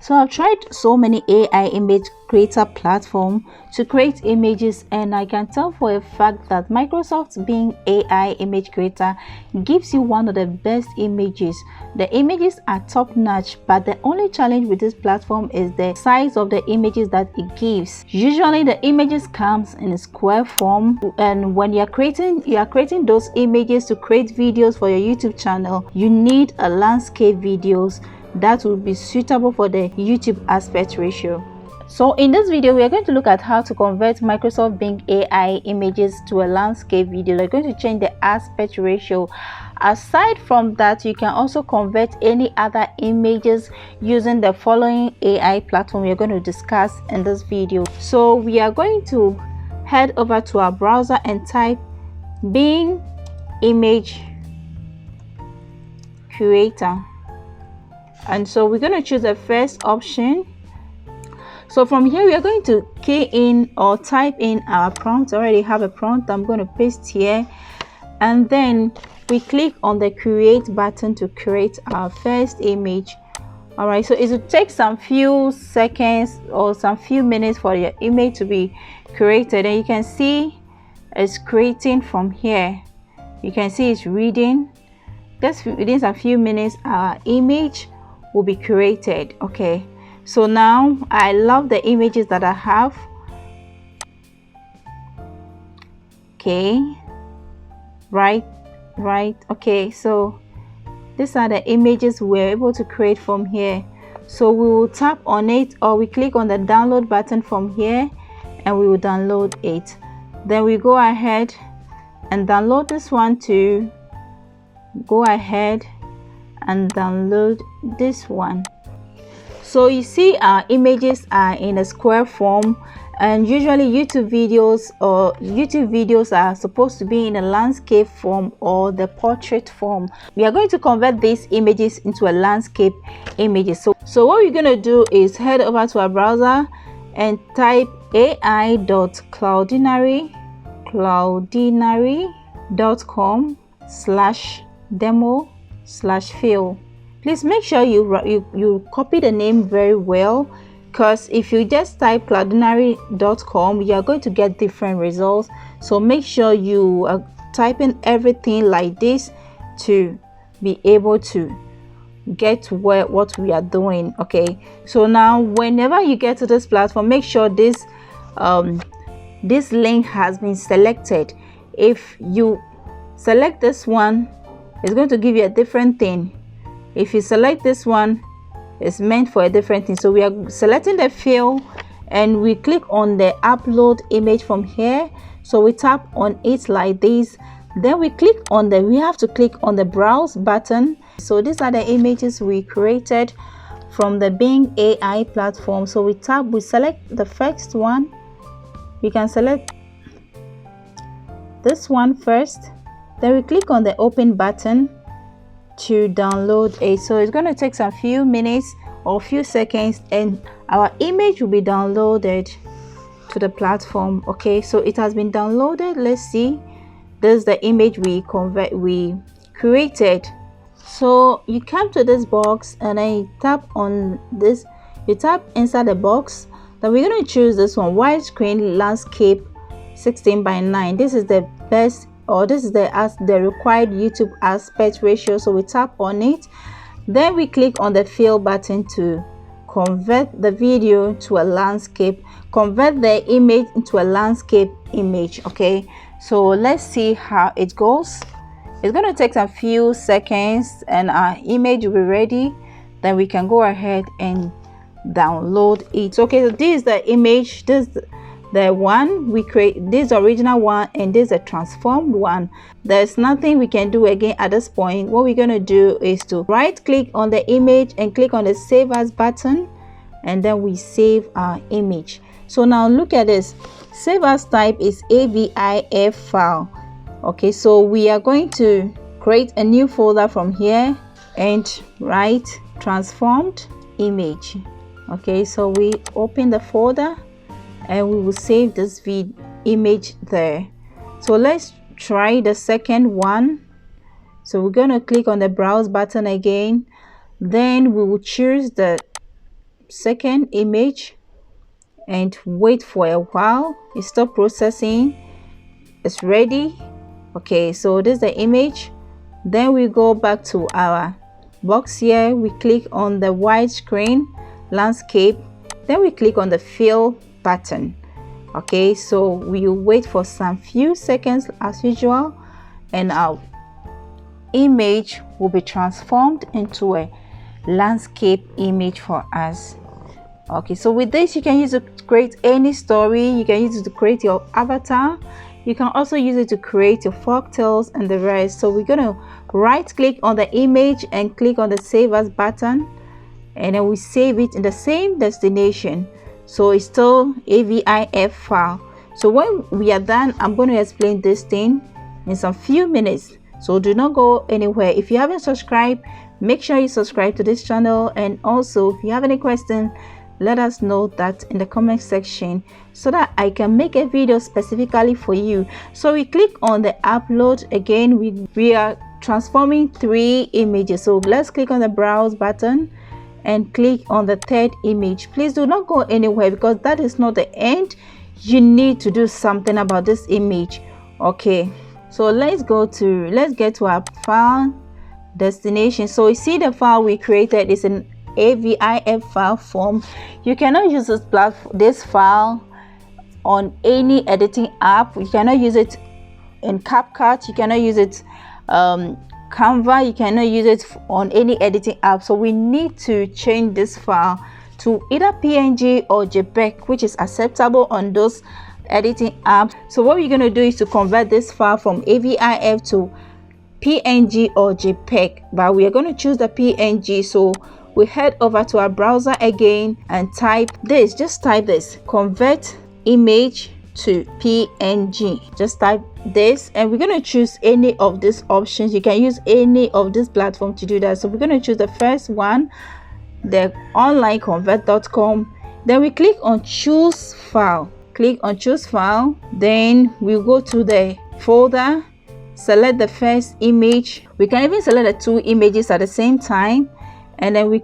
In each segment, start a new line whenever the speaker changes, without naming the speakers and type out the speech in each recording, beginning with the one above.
So I've tried so many AI image creator platforms to create images, and I can tell for a fact that Microsoft's Bing AI image creator gives you one of the best images. The images are top notch, but the only challenge with this platform is the size of the images that it gives. Usually the images comes in a square form, and when you are creating those images to create videos for your YouTube channel, you need a landscape videos that will be suitable for the YouTube aspect ratio. So in this video, we are going to look at how to convert Microsoft Bing AI images to a landscape video. We're going to change the aspect ratio. Aside from that, you can also convert any other images using the following AI platform we are going to discuss in this video. So we are going to head over to our browser and type Bing Image Creator. And so we're going to choose the first option. So from here we are going to key in or type in our prompt. I already have a prompt. I'm going to paste here, and then we click on the create button to create our first image. All right, so it will take some few seconds or some few minutes for your image to be created, and you can see it's creating from here. You can see it's reading. Just within a few minutes our image will be created. Okay, so now I love the images that I have. Okay, right. Okay, so these are the images we're able to create from here. So we will tap on it, or we click on the download button from here, and we will download it. Then we go ahead and download this one too. Go ahead and download this one. So you see our images are in a square form, and usually YouTube videos are supposed to be in a landscape form or the portrait form. We are going to convert these images into a landscape images. So what we're going to do is head over to our browser and type ai.cloudinary.com/demo/fail. Please make sure you copy the name very well, because if you just type cloudinary.com, you are going to get different results. So make sure you are typing everything like this to be able to get what we are doing. Okay, so now whenever you get to this platform, make sure this link has been selected. If you select this one, it's going to give you a different thing. If you select this one, it's meant for a different thing. So we are selecting the field, and we click on the upload image from here. So we tap on it like this, then we have to click on the browse button. So these are the images we created from the Bing AI platform. So we select the first one. We can select this one first, then we click on the open button to download it. So it's going to take some few minutes or few seconds, and our image will be downloaded to the platform. Okay, so it has been downloaded. Let's see. This is the image we created. So you come to this box, and then you tap on this. You tap inside the box. Then we're going to choose this one, widescreen landscape 16:9. This is the best, or this is the required YouTube aspect ratio. So we tap on it, then we click on the fill button to convert the video to a landscape, convert the image into a landscape image. Okay, so let's see how it goes. It's going to take a few seconds, and our image will be ready. Then we can go ahead and download it. Okay, so this is the image. This the one we create, this original one, and this is a transformed one. There's nothing we can do again at this point. What we're going to do is to right click on the image and click on the save as button, and then we save our image. So now look at this. Save as type is AVIF file. Okay, so we are going to create a new folder from here and write transformed image. Okay, so we open the folder and we will save this image there. So let's try the second one. So we're going to click on the browse button again, then we will choose the second image and wait for a while. It stop processing. It's ready. Okay, so this is the image. Then we go back to our box here. We click on the widescreen landscape, then we click on the fill button. Okay, so we wait for some few seconds as usual, and our image will be transformed into a landscape image for us. Okay, so with this you can use it to create any story. You can use it to create your avatar. You can also use it to create your folktales and the rest. So we're gonna right click on the image and click on the save as button, and then we save it in the same destination. So it's still a VIF file. So when we are done, I'm going to explain this thing in some few minutes. So do not go anywhere. If you haven't subscribed, make sure you subscribe to this channel, and also if you have any question, let us know that in the comment section so that I can make a video specifically for you. So we click on the upload again. We are transforming 3 images. So let's click on the browse button and click on the third image. Please do not go anywhere, because that is not the end. You need to do something about this image. Okay, so let's get to our file destination. So you see the file we created is an AVIF file form. You cannot use this file on any editing app. You cannot use it in CapCut. You cannot use it Canva. You cannot use it on any editing app. So we need to change this file to either PNG or JPEG, which is acceptable on those editing apps. So what we're going to do is to convert this file from AVIF to PNG or JPEG, but we are going to choose the PNG. So we head over to our browser again and type this. Just type this, convert image to PNG. Just type this, and we're going to choose any of these options. You can use any of this platform to do that. So we're going to choose the first one, the onlineconvert.com. Then we click on choose file. Click on choose file. Then we'll go to the folder, select the first image. We can even select the 2 images at the same time, and then we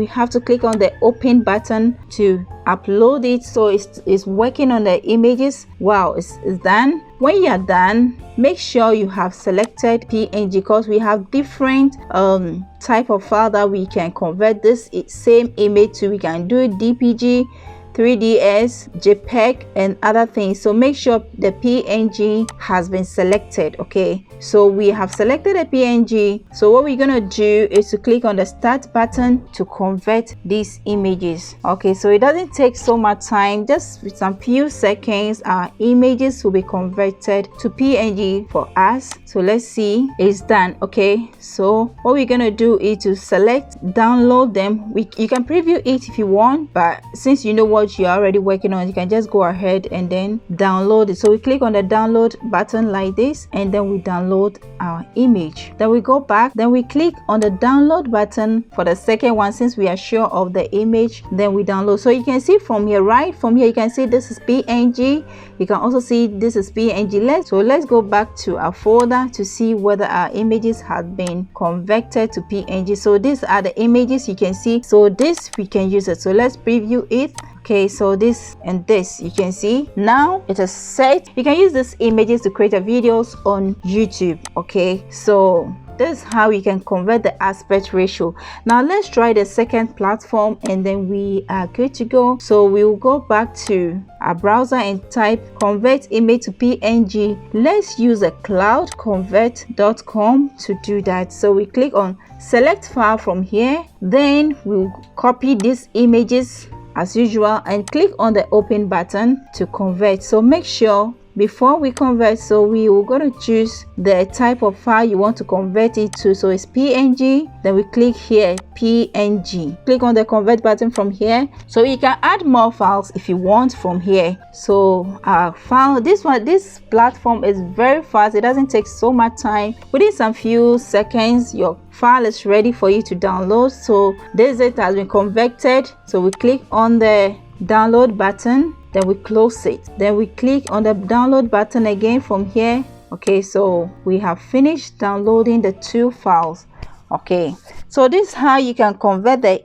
have to click on the open button to upload it. So it's working on the images. Wow, it's done. When you are done, make sure you have selected PNG, because we have different type of file that we can convert this same image to. We can do DPG, 3ds, JPEG, and other things. So make sure the PNG has been selected. Okay, so we have selected a PNG. So what we're gonna do is to click on the start button to convert these images. Okay, so it doesn't take so much time. Just with some few seconds, our images will be converted to PNG for us. So let's see, it's done. Okay, so what we're gonna do is to select download them. You can preview it if you want, but since you know what you're already working on, you can just go ahead and then download it. So we click on the download button like this, and then we download our image. Then we go back, then we click on the download button for the second one. Since we are sure of the image, then we download. So you can see from here, right from here, you can see this is PNG. You can also see this is PNG. Let's go back to our folder to see whether our images have been converted to PNG. So these are the images you can see. So this we can use it. So let's preview it. Okay, so this and this, you can see now it is set. You can use these images to create a videos on YouTube. Okay, so this is how you can convert the aspect ratio. Now let's try the second platform, and then we are good to go. So we will go back to our browser and type convert image to PNG. Let's use a cloudconvert.com to do that. So we click on select file from here, then we'll copy these images as usual and click on the open button to convert. So make sure before we convert, so we will going to choose the type of file you want to convert it to. So it's PNG, then we click here PNG, click on the convert button from here. So you can add more files if you want from here. So our file, this platform is very fast. It doesn't take so much time. Within some few seconds your file is ready for you to download. So this has been converted. So we click on the download button, then we close it, then we click on the download button again from here. Okay, so we have finished downloading the 2 files. Okay, so this is how you can convert the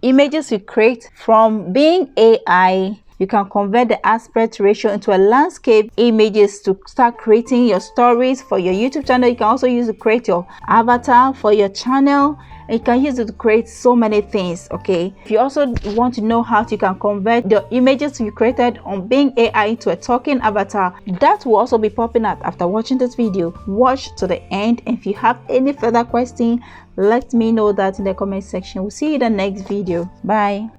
images you create from being AI, you can convert the aspect ratio into a landscape images to start creating your stories for your YouTube channel. You can also use it to create your avatar for your channel. And you can use it to create so many things. Okay, if you also want to know how you can convert the images you created on being AI into a talking avatar, that will also be popping up after watching this video. Watch to the end, and if you have any further question, let me know that in the comment section. We'll see you in the next video. Bye.